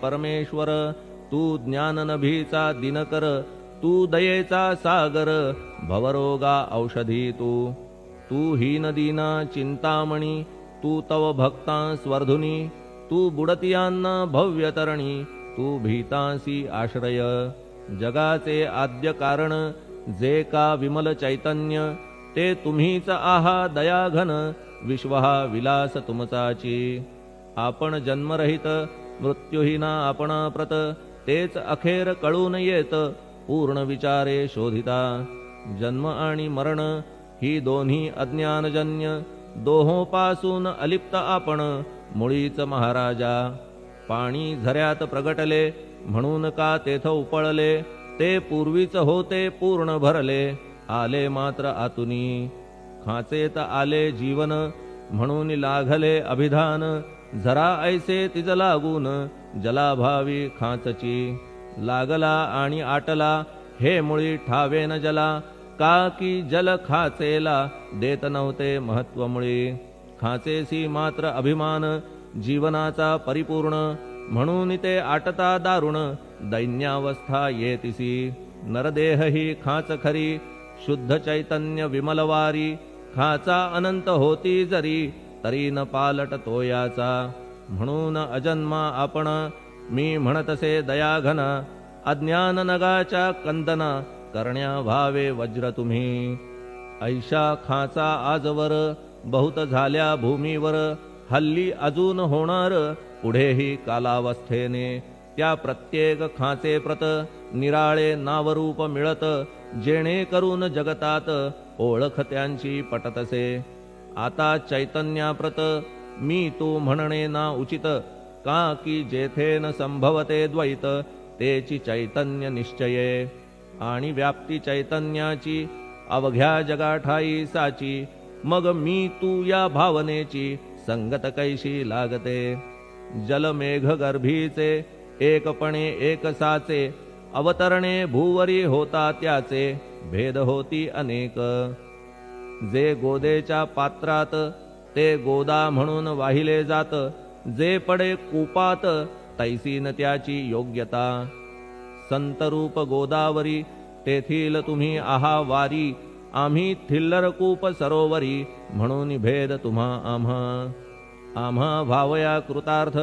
परमेश्वर, तू ज्ञाननभीचा दिनकर, तू दयेचा सागर, भवरोगा औषधी तू हीन दीना चिंतामणी, तू तव भक्ता स्वर्धुनी, तू बुडतियांना भव्यतरणी, तू भीतांसी आश्रय, जगाचे आद्य कारण, जे का विमल चैतन्य, ते तुम्हीच आहा दयाघन, विश्वहा विलास तुमचाची, आपण जन्मरहित मृत्युहीना आपणा प्रत, तेच अखेर कळून येत पूर्ण विचारे शोधिता, जन्म आणि मरण ही दोन्ही अज्ञानजन्य, दोहोपासून अलिप्त आपण मुळीच महाराजा, पाणी झऱ्यात प्रगटले म्हणून का तेथ उपळले, ते पूर्वीच होते पूर्ण भरले, आले मात्र आतुनी, खाचेत आले जीवन म्हणून लागले अभिधान, झरा ऐसे तिज लागून जलाभावी खाचची, लागला आणि आटला हे मुळी ठावे न जला, का की जल खाचेला देत नव्हते महत्व मुळी, खाचेसी मात्र अभिमान जीवनाचा परिपूर्ण, म्हणून ते आटता दारुण दैन्यावस्था येतिसी, नरदेह ही खाच खरी शुद्ध चैतन्य विमलवारी, खाचा अनंत होती जरी तरी न पालट तोयाचा, म्हणून अजन्मा आपण मी म्हणतसे दयाघन, अज्ञान नगाच्या कंदना करण्या भावे वज्र तुम्ही, ऐशा खाचा आजवर बहुत झाल्या भूमीवर, हल्ली अजून होणार पुढेही कालावस्थेने, त्या प्रत्येक खाचे प्रत निराळे नावरूप मिळत, जेणे करून जगतात ओळख त्यांची पटतसे, आता चैतन्याप्रत मी तू म्हणणे ना उचित, का की जेथे न संभवते द्वैत तेची चैतन्य निश्चये, आणि व्याप्ती चैतन्याची अवघ्या जगाठाई साची, मग मी तू या भावनेची संगत कैशी लागते, जलमेघ गर्भीचे एकपणे एक साचे, अवतरणे भूवरी होता त्याचे भेद होती अनेक, जे गोदेच्या पात्रात ते गोदा म्हणून वाहिले जात, जे पडे कूपात तैसीन त्याची योग्यता, संतरूप गोदावरी तेथील तुम्ही आहा वारी, आम्ही थिल्लर कूप सरोवरी म्हणून भेद तुम्हा आम्हा भावया कृतार्थ,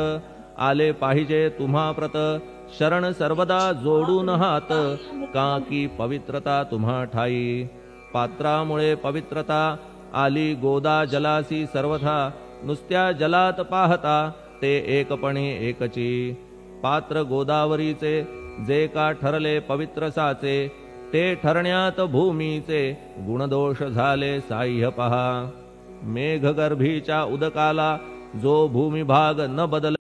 आले पाहिजे तुम्हा प्रत, शरण सर्वदा जोडून हात, का की पवित्रता तुम्हा ठाई, पात्रामुळे पवित्रता आली गोदा जलासी सर्वथा, नुसत्या जलात पाहता ते एकपणे एकची, पात्र गोदावरीचे जे का ठरले पवित्र साचे, ते ठरण्यात भूमीचे गुणदोष झाले साह्य पहा, मेघगर्भीच्या उदकाला जो भूमिभाग न बदल